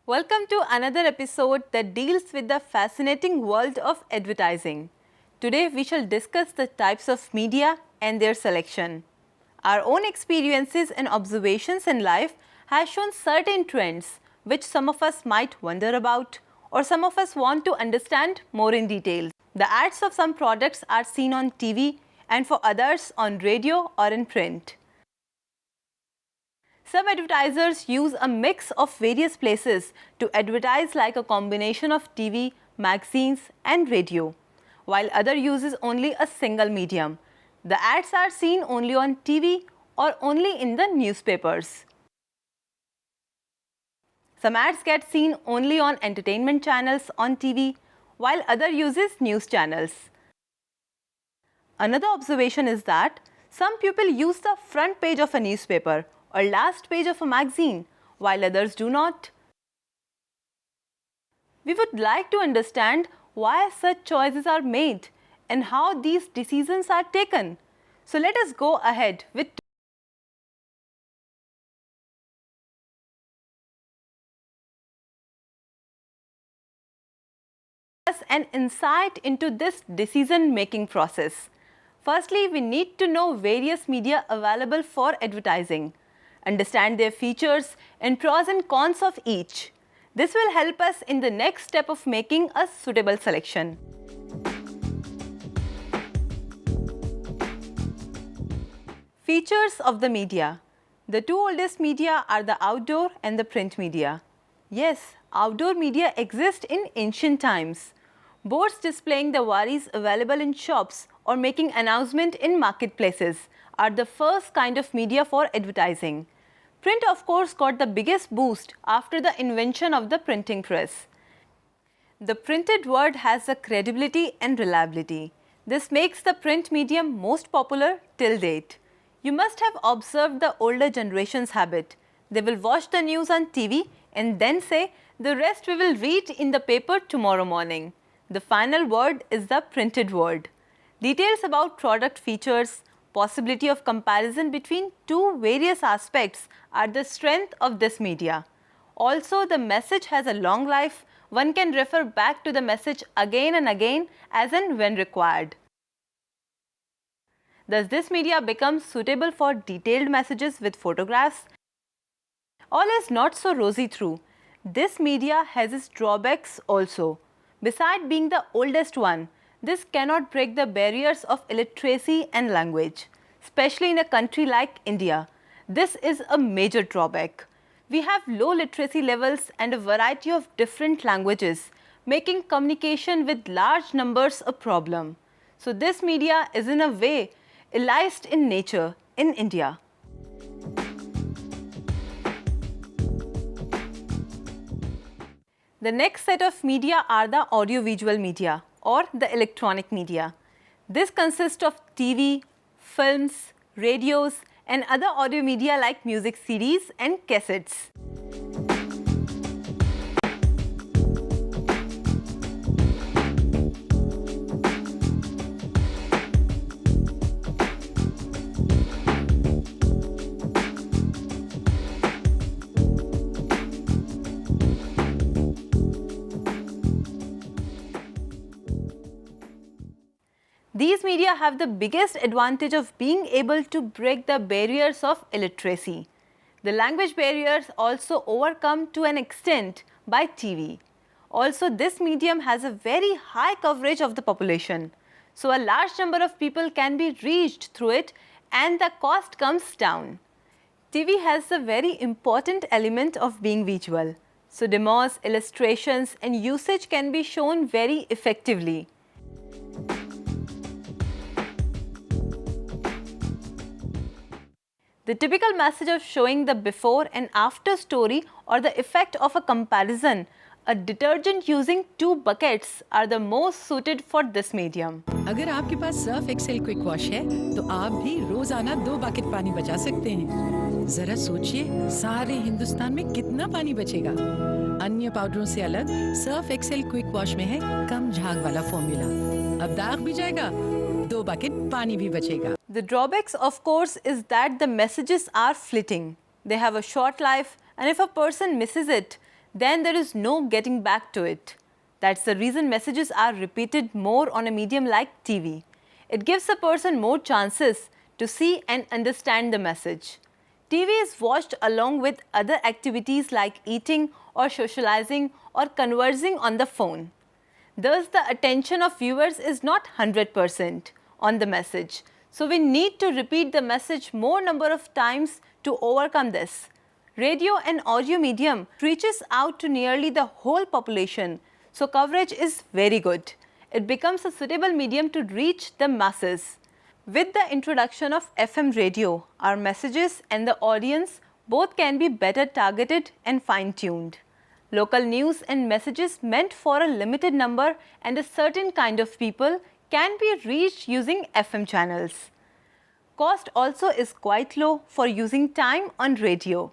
Welcome to another episode that deals with the fascinating world of advertising. Today we shall discuss the types of media and their selection. Our own experiences and observations in life have shown certain trends which some of us might wonder about or some of us want to understand more in detail. The ads of some products are seen on TV and for others on radio or in print. Some advertisers use a mix of various places to advertise, like a combination of TV, magazines and radio, while other uses only a single medium. The ads are seen only on TV or only in the newspapers. Some ads get seen only on entertainment channels on TV, while other uses news channels. Another observation is that some people use the front page of a newspaper or last page of a magazine, while others do not. We would like to understand why such choices are made and how these decisions are taken. So let us go ahead with an insight into this decision-making process. Firstly, we need to know various media available for advertising, understand their features and pros and cons of each. This will help us in the next step of making a suitable selection. Features of the media. The two oldest media are the outdoor and the print media. Yes, outdoor media exist in ancient times. Boards displaying the wares available in shops or making announcement in marketplaces are the first kind of media for advertising. Print, of course, got the biggest boost after the invention of the printing press. The printed word has the credibility and reliability. This makes the print medium most popular till date. You must have observed the older generation's habit. They will watch the news on TV and then say, "The rest we will read in the paper tomorrow morning." The final word is the printed word. Details about product features, possibility of comparison between two various aspects are the strength of this media. Also, the message has a long life. One can refer back to the message again and again as and when required. Thus, this media becomes suitable for detailed messages with photographs. All is not so rosy through. This media has its drawbacks also. Besides being the oldest one, this cannot break the barriers of illiteracy and language, especially in a country like India. This is a major drawback. We have low literacy levels and a variety of different languages, making communication with large numbers a problem. So this media is in a way elitist in nature in India. The next set of media are the audiovisual media or the electronic media. This consists of TV, films, radios and other audio media like music CDs and cassettes. These media have the biggest advantage of being able to break the barriers of illiteracy. The language barriers also overcome to an extent by TV. Also, this medium has a very high coverage of the population. So, a large number of people can be reached through it and the cost comes down. TV has a very important element of being visual. So, demos, illustrations and usage can be shown very effectively. The typical message of showing the before and after story or the effect of a comparison, a detergent using 2 buckets are the most suited for this medium. अगर आपके पास Surf Excel quick wash है तो आप भी रोजाना 2 bucket पानी बचा सकते हैं। जरा सोचिए सारे हिंदुस्तान में कितना पानी बचेगा। अन्य पाउडरों से अलग सर्फ एक्सेल क्विक वॉश में है कम झाग वाला फॉर्मूला। अब दाग भी जाएगा, 2 बकेट पानी भी बचेगा। The drawbacks, of course, is that the messages are fleeting. They have a short life and if a person misses it, then there is no getting back to it. That's the reason messages are repeated more on a medium like TV. It gives a person more chances to see and understand the message. TV is watched along with other activities like eating or socializing or conversing on the phone. Thus, the attention of viewers is not 100% on the message. So, we need to repeat the message more number of times to overcome this. Radio and audio medium reaches out to nearly the whole population, so coverage is very good. It becomes a suitable medium to reach the masses. With the introduction of FM radio, our messages and the audience both can be better targeted and fine-tuned. Local news and messages meant for a limited number and a certain kind of people can be reached using FM channels. Cost also is quite low for using time on radio.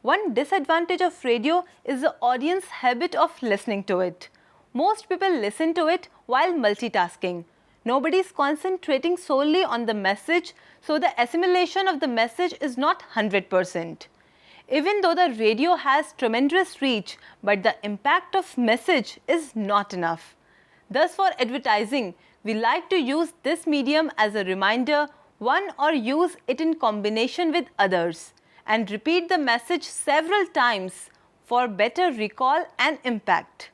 One disadvantage of radio is the audience habit of listening to it. Most people listen to it while multitasking. Nobody is concentrating solely on the message, so the assimilation of the message is not 100%. Even though the radio has tremendous reach, but the impact of message is not enough. Thus, for advertising, we like to use this medium as a reminder, one or use it in combination with others, and repeat the message several times for better recall and impact.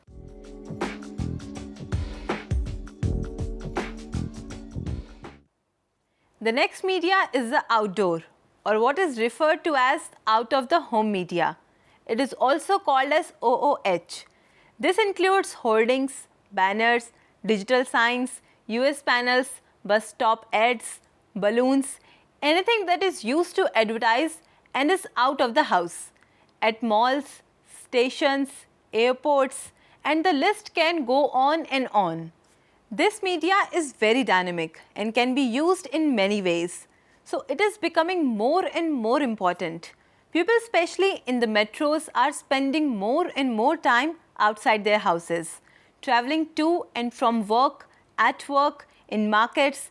The next media is the outdoor, or what is referred to as out of the home media. It is also called as OOH. This includes hoardings, banners, digital signs, US panels, bus stop ads, balloons, anything that is used to advertise and is out of the house, at malls, stations, airports, and the list can go on and on. This media is very dynamic and can be used in many ways. So it is becoming more and more important. People, especially in the metros, are spending more and more time outside their houses, traveling to and from work, at work, in markets.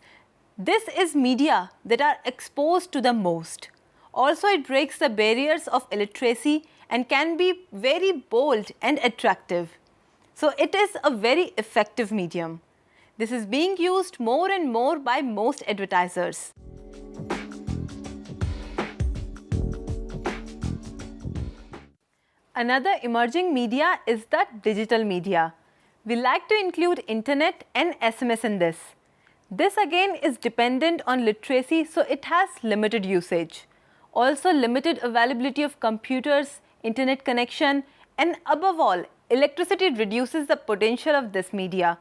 This is media that are exposed to the most. Also, it breaks the barriers of illiteracy and can be very bold and attractive. So it is a very effective medium. This is being used more and more by most advertisers. Another emerging media is the digital media. We like to include internet and SMS in this. This again is dependent on literacy, so it has limited usage. Also limited availability of computers, internet connection, and above all, electricity reduces the potential of this media.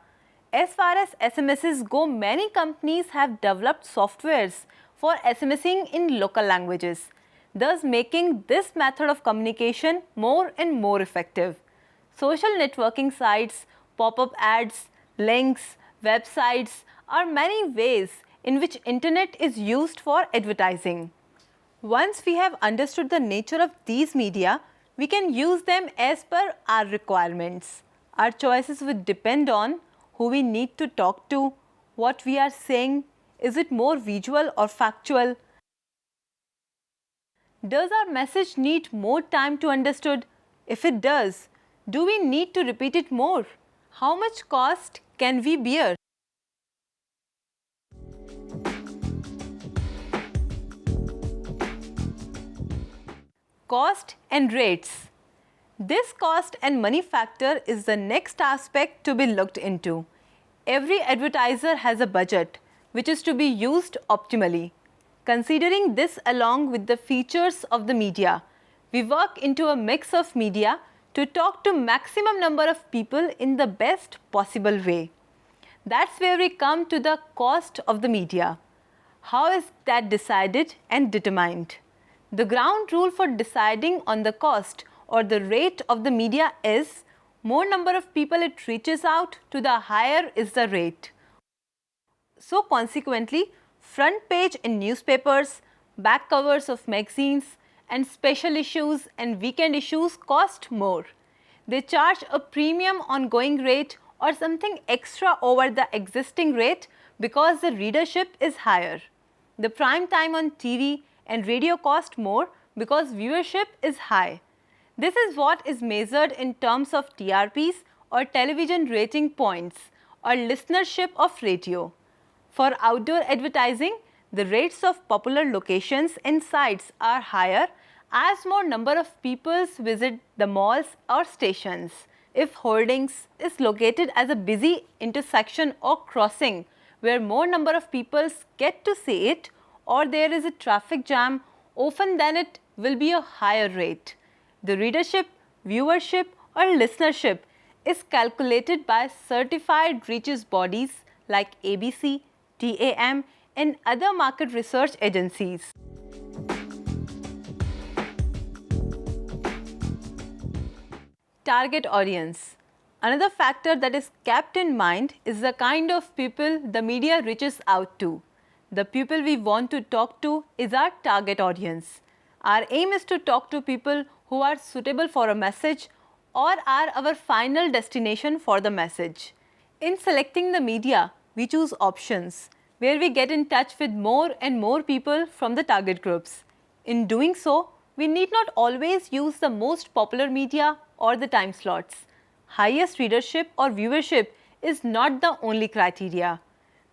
As far as SMSs go, many companies have developed softwares for SMSing in local languages, thus making this method of communication more and more effective. Social networking sites, pop-up ads, links, websites are many ways in which internet is used for advertising. Once we have understood the nature of these media, we can use them as per our requirements. Our choices would depend on who we need to talk to, what we are saying, is it more visual or factual? Does our message need more time to understood? If it does, do we need to repeat it more? How much cost can we bear? Cost and rates. This cost and money factor is the next aspect to be looked into. Every advertiser has a budget which is to be used optimally. Considering this along with the features of the media, we work into a mix of media to talk to maximum number of people in the best possible way. That's where we come to the cost of the media. How is that decided and determined? The ground rule for deciding on the cost or the rate of the media is more number of people it reaches out to, the higher is the rate. So consequently, front page in newspapers, back covers of magazines, and special issues and weekend issues cost more. They charge a premium on going rate or something extra over the existing rate because the readership is higher. The prime time on TV and radio cost more because viewership is high. This is what is measured in terms of TRPs or television rating points or listenership of radio. For outdoor advertising, the rates of popular locations and sites are higher as more number of people visit the malls or stations. If hoardings is located as a busy intersection or crossing where more number of people get to see it, or there is a traffic jam, often then it will be a higher rate. The readership, viewership or listenership is calculated by certified reaches bodies like ABC, TAM and other market research agencies. Target audience. Another factor that is kept in mind is the kind of people the media reaches out to. The people we want to talk to is our target audience. Our aim is to talk to people who are suitable for a message or are our final destination for the message. In selecting the media, we choose options where we get in touch with more and more people from the target groups. In doing so, we need not always use the most popular media or the time slots. Highest readership or viewership is not the only criteria.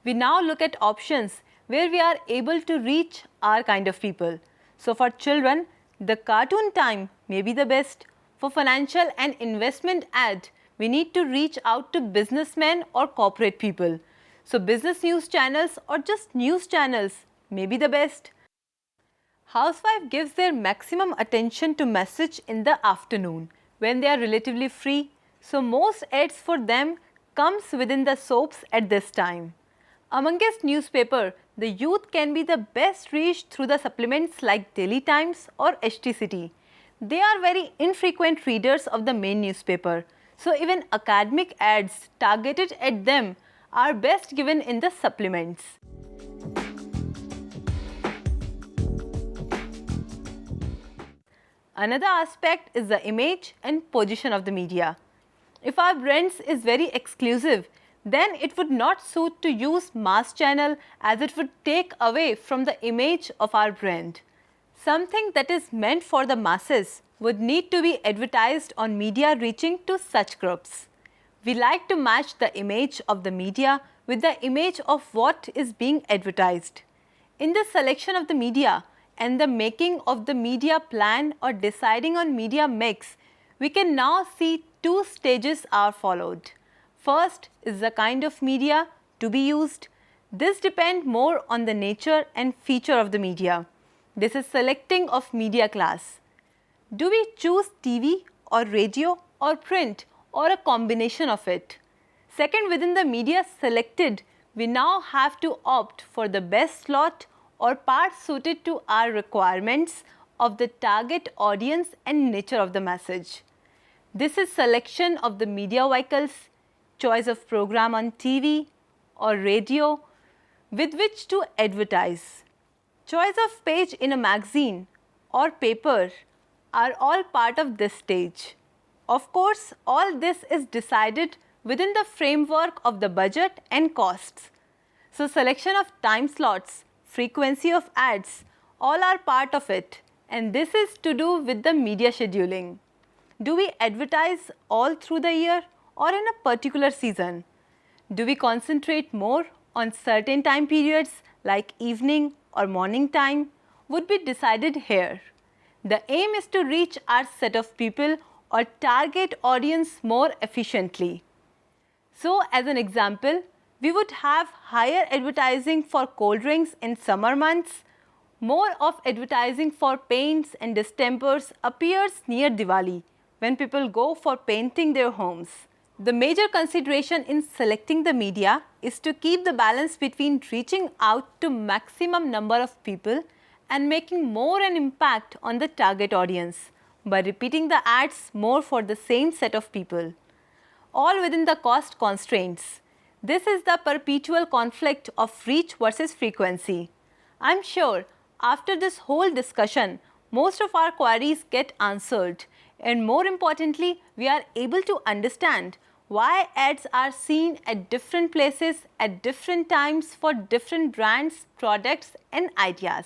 We now look at options where we are able to reach our kind of people. So for children, the cartoon time may be the best. For financial and investment ad, we need to reach out to businessmen or corporate people. So business news channels or just news channels may be the best. Housewife gives their maximum attention to message in the afternoon when they are relatively free. So most ads for them comes within the soaps at this time. Amongst newspaper, the youth can be the best reached through the supplements like Daily Times or HT City. They are very infrequent readers of the main newspaper. So even academic ads targeted at them are best given in the supplements. Another aspect is the image and position of the media. If our brand is very exclusive, then it would not suit to use mass channel as it would take away from the image of our brand. Something that is meant for the masses would need to be advertised on media reaching to such groups. We like to match the image of the media with the image of what is being advertised. In the selection of the media and the making of the media plan or deciding on media mix, we can now see two stages are followed. First is the kind of media to be used. This depends more on the nature and feature of the media. This is selecting of media class. Do we choose TV or radio or print or a combination of it? Second, within the media selected, we now have to opt for the best slot or part suited to our requirements of the target audience and nature of the message. This is selection of the media vehicles, choice of program on TV or radio with which to advertise. Choice of page in a magazine or paper are all part of this stage. Of course, all this is decided within the framework of the budget and costs. So selection of time slots, frequency of ads, all are part of it, and this is to do with the media scheduling. Do we advertise all through the year or in a particular season? Do we concentrate more on certain time periods like evening or morning time would be decided here. The aim is to reach our set of people or target audience more efficiently. So as an example, we would have higher advertising for cold drinks in summer months. More of advertising for paints and distempers appears near Diwali when people go for painting their homes. The major consideration in selecting the media is to keep the balance between reaching out to maximum number of people and making more an impact on the target audience by repeating the ads more for the same set of people, all within the cost constraints. This is the perpetual conflict of reach versus frequency. I'm sure after this whole discussion, most of our queries get answered, and more importantly, we are able to understand why ads are seen at different places at different times for different brands, products and ideas.